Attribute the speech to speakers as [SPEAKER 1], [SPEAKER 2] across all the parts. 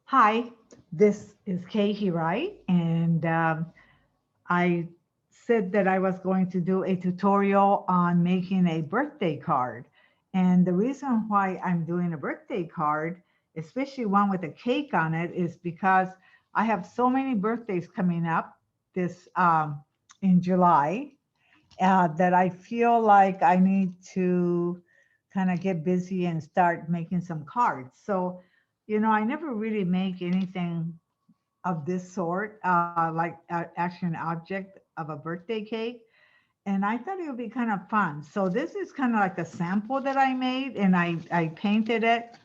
[SPEAKER 1] Hi, this is Hirai, and I said that I was going to do a tutorial on making a birthday card. And the reason why I'm doing a birthday card, especially one with a cake on it, is because I have so many birthdays coming up this in July that I feel like I need to kind of get busy and start making some cards. So, I never really make anything of this sort, like actually an object of a birthday cake. And I thought it would be kind of fun. So this is kind of like a sample that I made, and I painted it.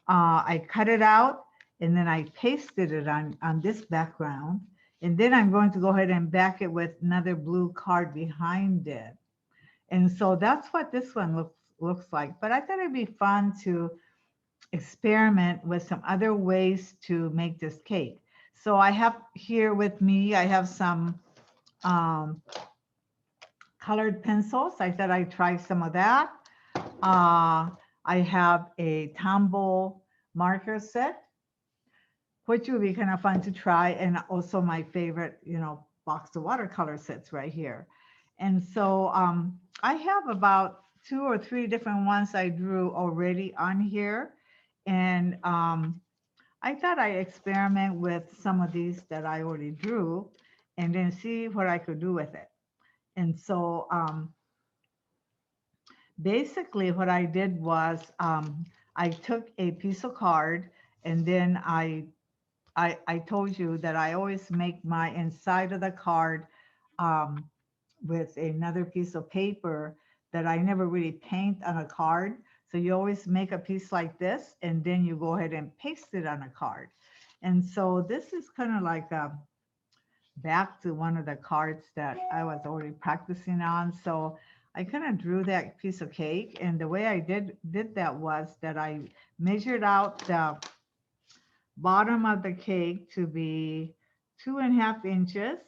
[SPEAKER 1] I cut it out, and then I pasted it on this background. And then I'm going to go ahead and back it with another blue card behind it. And so that's what this one looks like. But I thought it'd be fun to experiment with some other ways to make this cake. So I have here with me, I have some um, colored pencils. I thought I'd try some of that. I have a Tombow marker set, which would be kind of fun to try. And also my favorite, box of watercolor sets right here. And so I have about two or three different ones I drew already on here. And I thought I'd experiment with some of these that I already drew and then see what I could do with it. And so basically what I did was I took a piece of card and then I told you that I always make my inside of the card um, with another piece of paper that I never really paint on a card. So you always make a piece like this and then you go ahead and paste it on a card. And so this is kind of like back to one of the cards that I was already practicing on. So I kind of drew that piece of cake. And the way I did that was that I measured out the bottom of the cake to be 2.5 inches.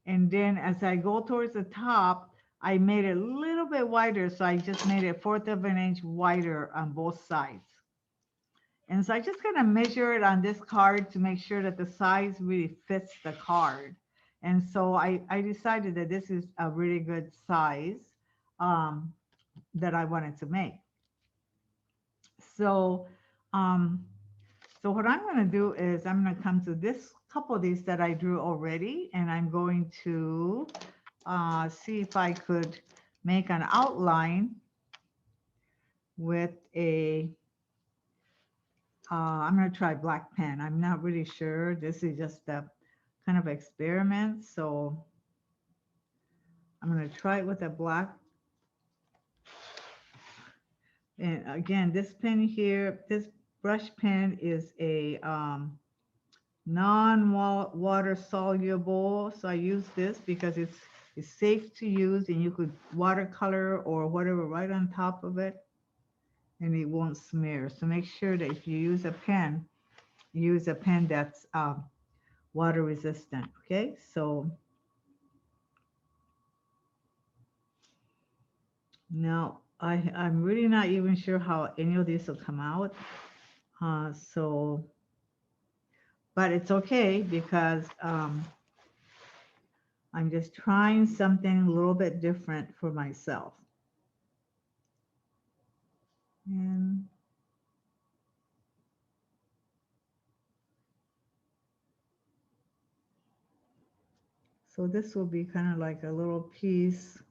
[SPEAKER 1] And then as I go towards the top, I made it a little bit wider. So I just made it 1/4 of an inch wider on both sides. And so I just gonna measure it on this card to make sure that the size really fits the card. And so I decided that this is a really good size um, that I wanted to make. So um, So what I'm going to do is I'm going to come to this couple of these that I drew already, and I'm going to see if I could make an outline with I'm going to try black pen. I'm not really sure. This is just a kind of experiment. So I'm going to try it with a black. And again, this pen here, this brush pen is a non-water soluble. So I use this because it's safe to use and you could watercolor or whatever right on top of it and it won't smear. So make sure that if you use a pen that's water resistant. Okay, so now I'm really not even sure how any of these will come out. So, but it's okay because I'm just trying something a little bit different for myself. And so this will be kind of like a little piece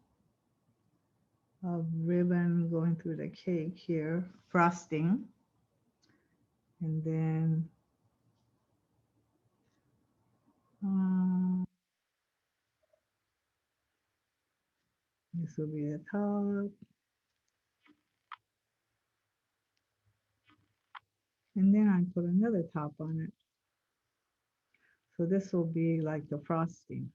[SPEAKER 1] of ribbon going through the cake here, frosting. And then this will be the top. And then I put another top on it. So this will be like the frosting.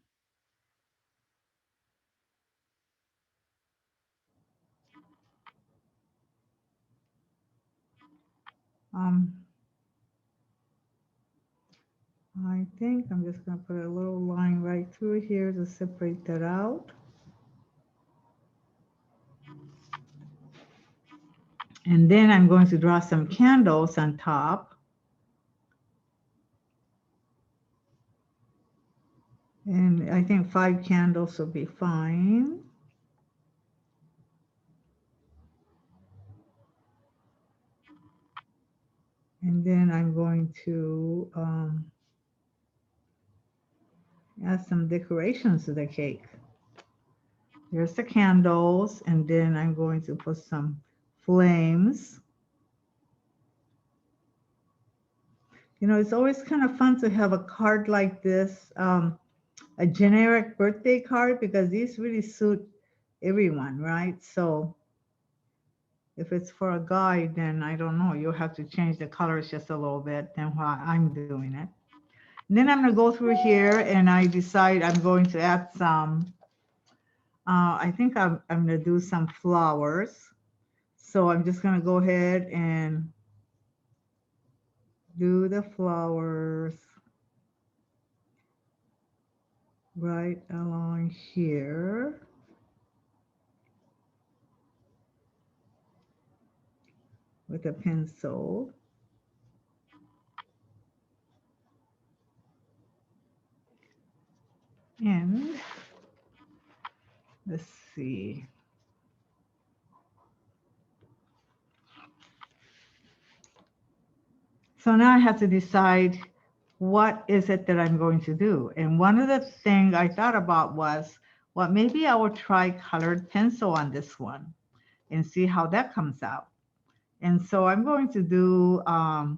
[SPEAKER 1] Um, I think I'm just going to put a little line right through here to separate that out. And then I'm going to draw some candles on top. I think 5 candles will be fine. And then I'm going to add some decorations to the cake. Here's the candles, and then I'm going to put some flames. You know, it's always kind of fun to have a card like this, a generic birthday card, because these really suit everyone, right? So if it's for a guy, then I don't know, you'll have to change the colors just a little bit than while I'm doing it. And then I'm going to go through here and I decide I'm going to add some, I think I'm going to do some flowers. So I'm just going to go ahead and do the flowers right along here with a pencil. And let's see. So now I have to decide what is it that I'm going to do. And one of the things I thought about was, well, maybe I will try colored pencil on this one and see how that comes out. And so I'm going to do, let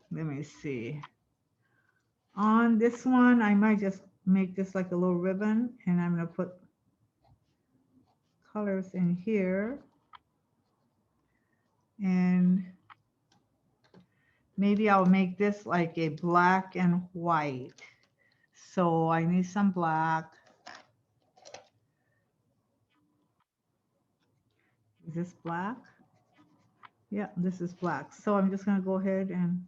[SPEAKER 1] me see. On this one, I might just make this like a little ribbon, and I'm going to put colors in here. And maybe I'll make this like a black and white. So I need some black. Is this black? Yeah, this is black. So I'm just going to go ahead and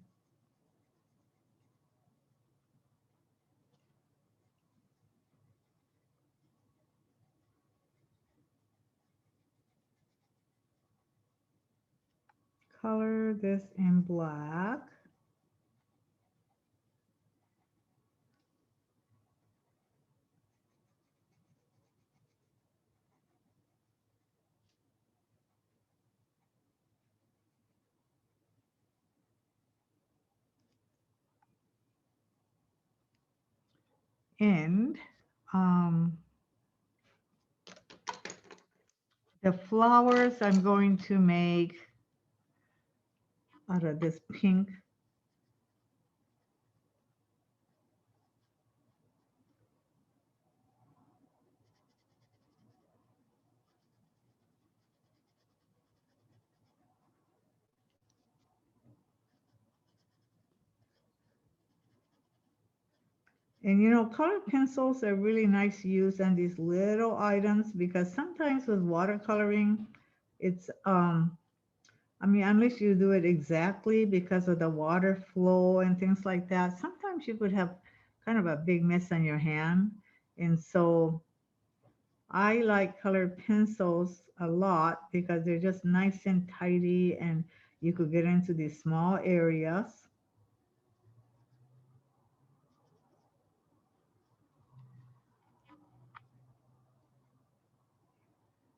[SPEAKER 1] color this in black. And um, the flowers I'm going to make out of this pink. And you know, colored pencils are really nice to use on these little items, because sometimes with watercoloring, it's, I mean, unless you do it exactly because of the water flow and things like that, sometimes you could have kind of a big mess on your hand. And so I like colored pencils a lot because they're just nice and tidy, and you could get into these small areas.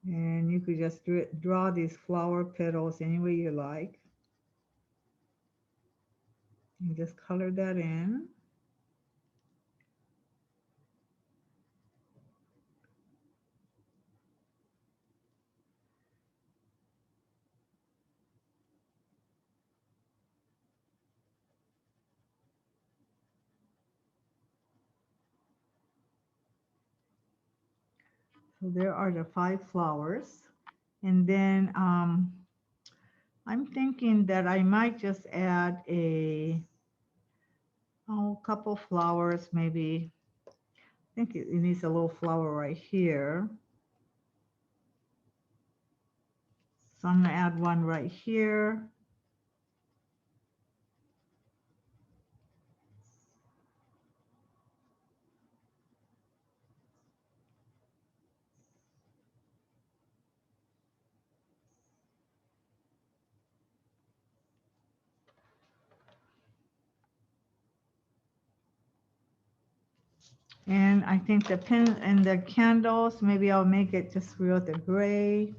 [SPEAKER 1] And you could just draw these flower petals any way you like. And just color that in. So there are the 5 flowers. And then I'm thinking that I might just add a couple flowers, maybe. I think it needs a little flower right here. So I'm going to add one right here. And I think the pen and the candles, maybe I'll make it just real the gray.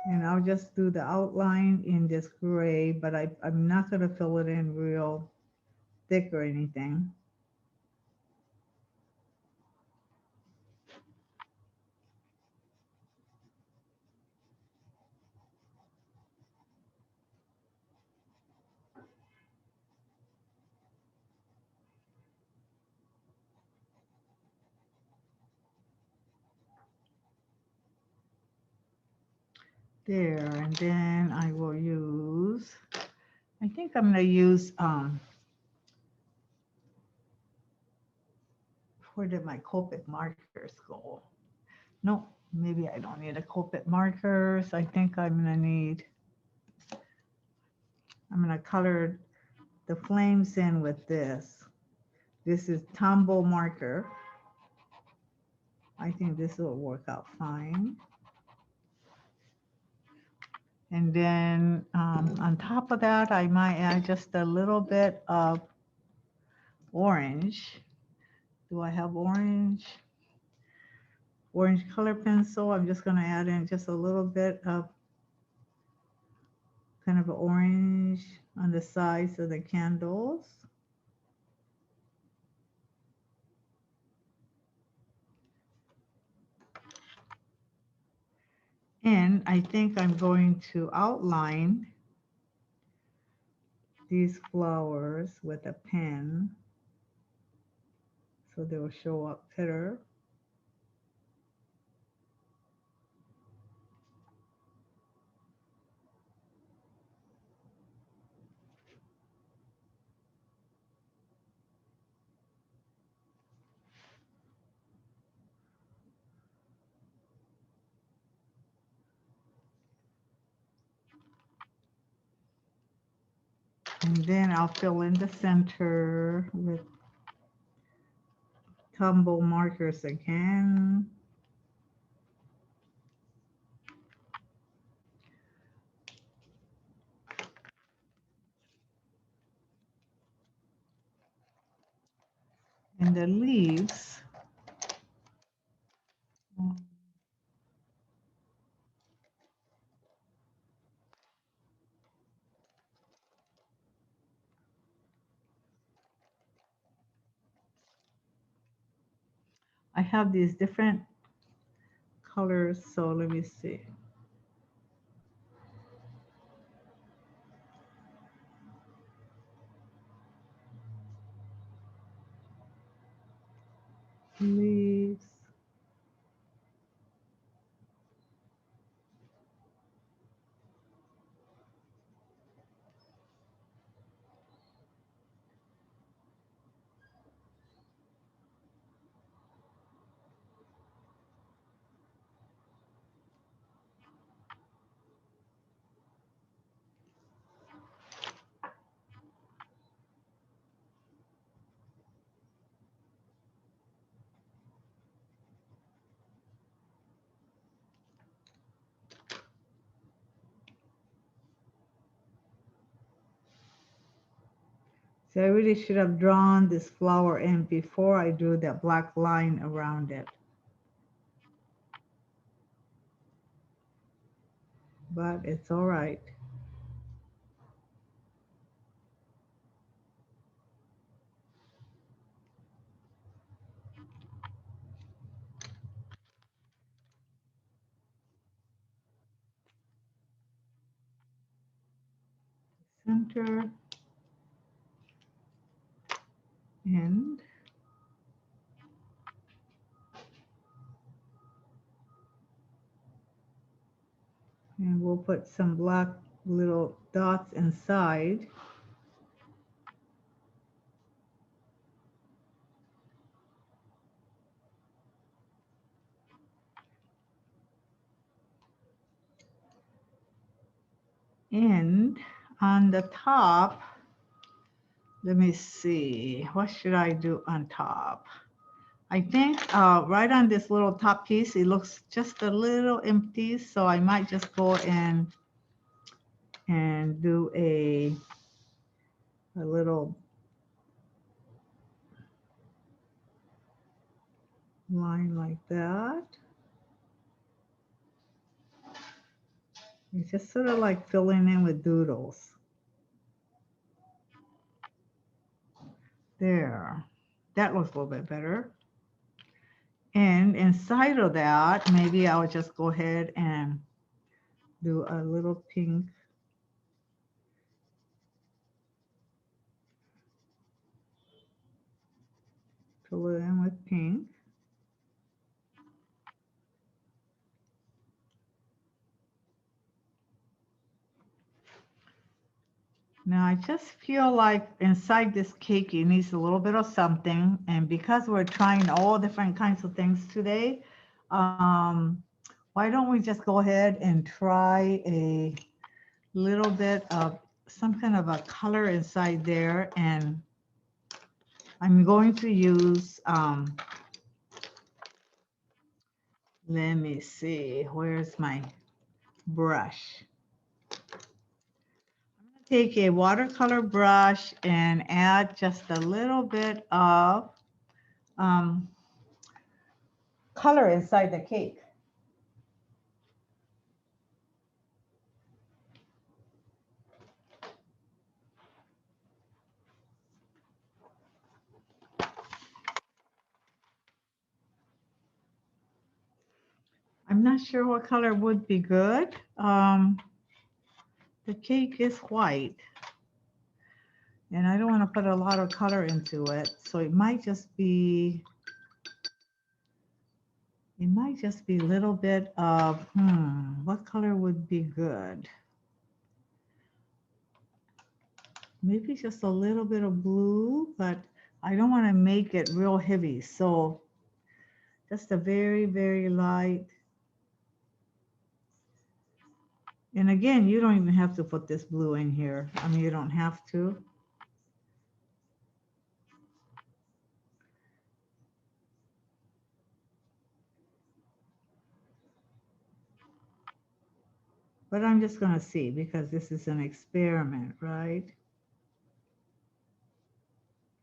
[SPEAKER 1] And I'll just do the outline in this gray, but I'm not going to fill it in real thick or anything. There, and then I will use, I think I'm going to use, where did my Copic markers go? No, maybe I don't need a Copic markers. I think I'm going to need, I'm going to color the flames in with this. This is Tombow marker. I think this will work out fine. And then on top of that, I might add just a little bit of orange. Do I have orange? Orange color pencil. I'm just going to add in just a little bit of kind of orange on the sides of the candles. And I think I'm going to outline these flowers with a pen so they will show up better. And then I'll fill in the center with Tombow markers again. And the leaves, I have these different colors, so let me see. Leaves. So I really should have drawn this flower in before I drew that black line around it. But it's all right. Center and we'll put some black little dots inside. And on the top, let me see, what should I do on top? I think right on this little top piece, it looks just a little empty, so I might just go in and do a little line like that. It's just sort of like filling in with doodles. There. That looks a little bit better. And inside of that, maybe I'll just go ahead and do a little pink. Fill it in with pink. Now I just feel like inside this cake it needs a little bit of something, and because we're trying all different kinds of things today, why don't we just go ahead and try a little bit of some kind of a color inside there, and I'm going to use, let me see, where's my brush? Take a watercolor brush and add just a little bit of um, color inside the cake. I'm not sure what color would be good. The cake is white, and I don't want to put a lot of color into it, so it might just be a little bit of, what color would be good? Maybe just a little bit of blue, but I don't want to make it real heavy, so just a very, very light. And again, you don't even have to put this blue in here. I mean, you don't have to. But I'm just going to see because this is an experiment, right?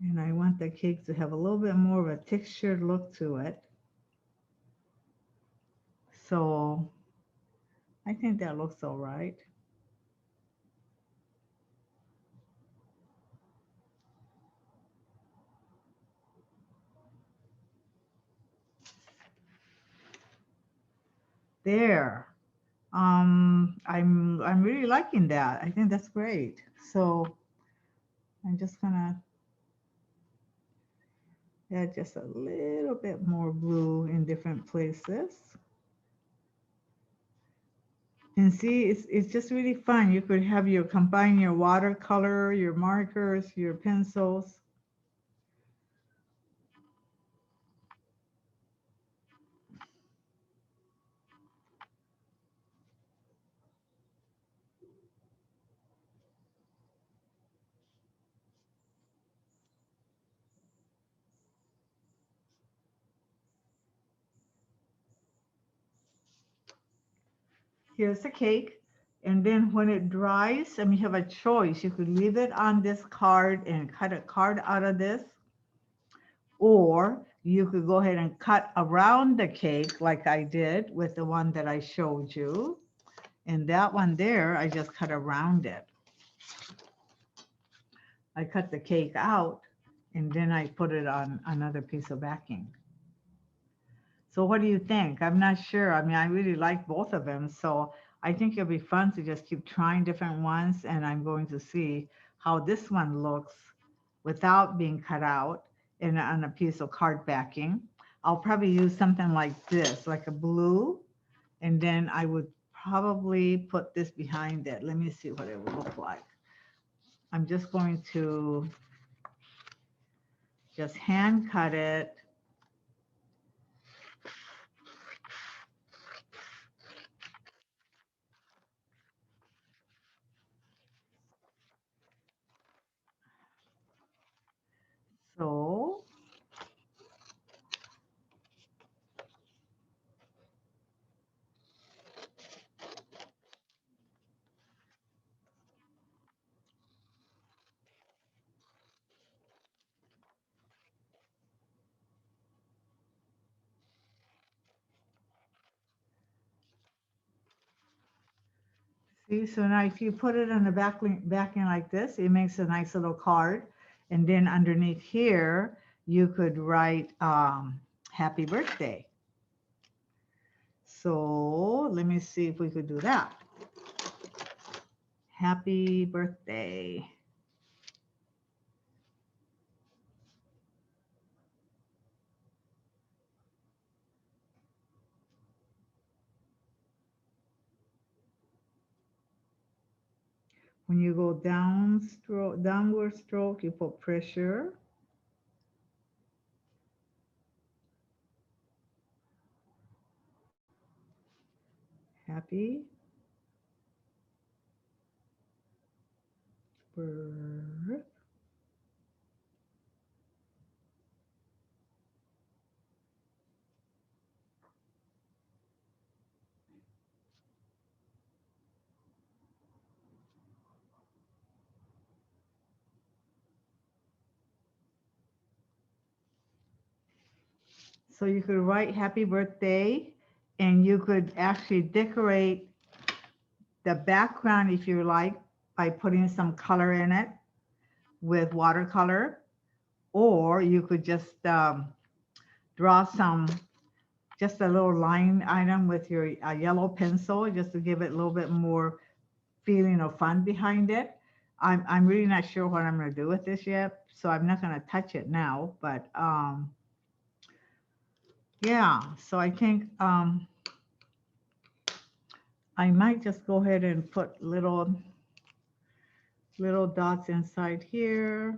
[SPEAKER 1] And I want the cake to have a little bit more of a textured look to it. So I think that looks all right. There. I'm really liking that. I think that's great. So I'm just gonna add just a little bit more blue in different places. And see, it's just really fun. You could have your combine your watercolor, your markers, your pencils. Here's the cake. And then when it dries, I mean, you have a choice. You could leave it on this card and cut a card out of this, or you could go ahead and cut around the cake like I did with the one that I showed you. And that one there, I just cut around it. I cut the cake out and then I put it on another piece of backing. So what do you think? I'm not sure. I mean, I really like both of them. So I think it'll be fun to just keep trying different ones. And I'm going to see how this one looks without being cut out and on a piece of card backing. I'll probably use something like this, like a blue. And then I would probably put this behind it. Let me see what it would look like. I'm just going to just hand cut it. So See, so now if you put it on the backing like this, it makes a nice little card. And then underneath here, you could write happy birthday. So let me see if we could do that. Happy birthday. When you go downward stroke, you put pressure. Happy birthday. So you could write happy birthday, and you could actually decorate the background if you like by putting some color in it with watercolor, or you could just draw just a little line item with your yellow pencil just to give it a little bit more feeling of fun behind it. I'm really not sure what I'm going to do with this yet, so I'm not going to touch it now, but yeah, so I think I might just go ahead and put little dots inside here.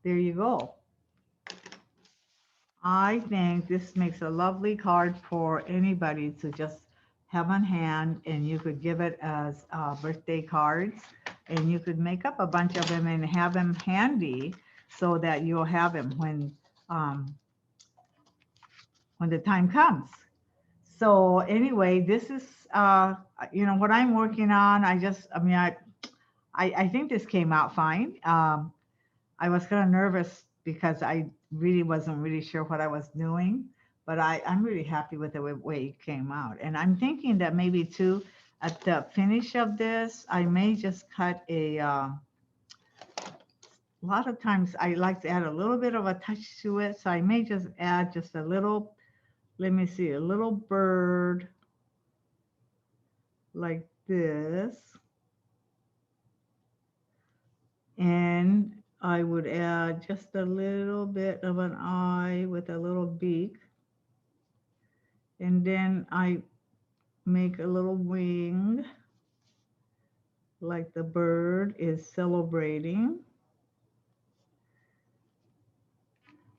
[SPEAKER 1] There you go. I think this makes a lovely card for anybody to just have on hand, and you could give it as birthday cards, and you could make up a bunch of them and have them handy so that you'll have them when the time comes. So anyway, this is what I'm working on. I think this came out fine. I was kind of nervous because I really wasn't really sure what I was doing, but I'm really happy with the way it came out. And I'm thinking that maybe too, at the finish of this, I may just cut a lot of times I like to add a little bit of a touch to it. So I may just add just a little, let me see, a little bird like this. And I would add just a little bit of an eye with a little beak. And then I make a little wing like the bird is celebrating.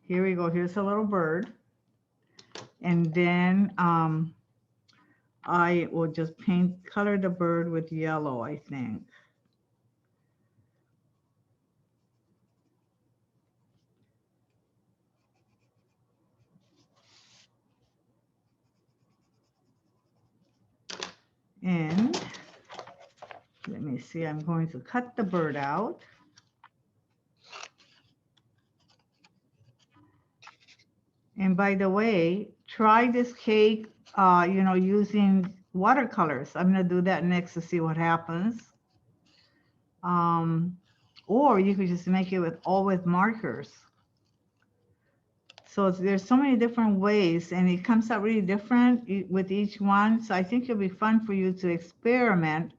[SPEAKER 1] Here we go. Here's a little bird. And then I will just color the bird with yellow, I think. And let me see, I'm going to cut the bird out. And by the way, try this cake, using watercolors. I'm going to do that next to see what happens. Or you could just make it with markers. So there's so many different ways, and it comes out really different with each one. So I think it'll be fun for you to experiment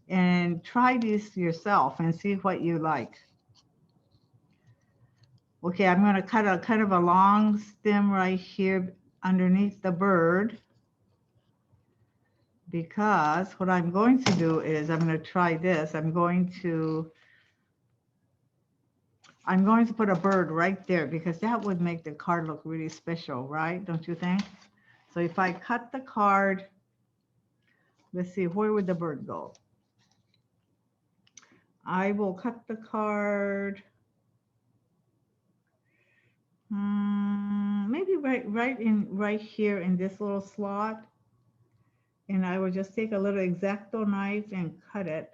[SPEAKER 1] and try this yourself and see what you like. Okay, I'm going to cut a kind of a long stem right here underneath the bird, because what I'm going to do is I'm going to try this. I'm going to put a bird right there, because that would make the card look really special, right? Don't you think? So if I cut the card, let's see, where would the bird go? I will cut the card maybe right here in this little slot, and I will just take a little X-Acto knife and cut it.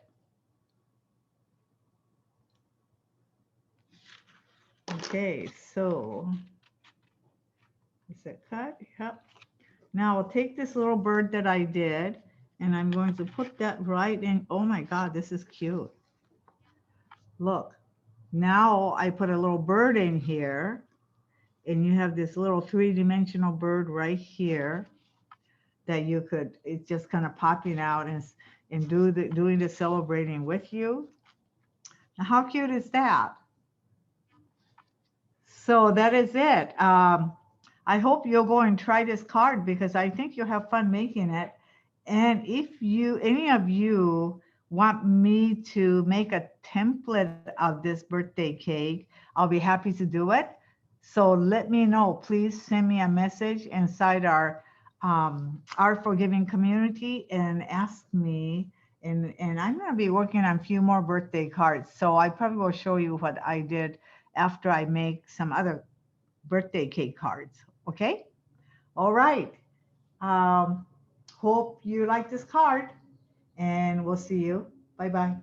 [SPEAKER 1] Okay, so is it cut? Yep. Now I'll take this little bird that I did and I'm going to put that right in. Oh my God, this is cute. Look, now I put a little bird in here and you have this little three-dimensional bird right here that you could, it's just kind of popping out and doing the celebrating with you. Now, how cute is that? So that is it. I hope you'll go and try this card because I think you'll have fun making it. And if any of you want me to make a template of this birthday cake, I'll be happy to do it. So let me know. Please send me a message inside our forgiving community and ask me. And I'm going to be working on a few more birthday cards. So I probably will show you what I did after I make some other birthday cake cards. Okay? All right. Hope you like this card and we'll see you. Bye-bye.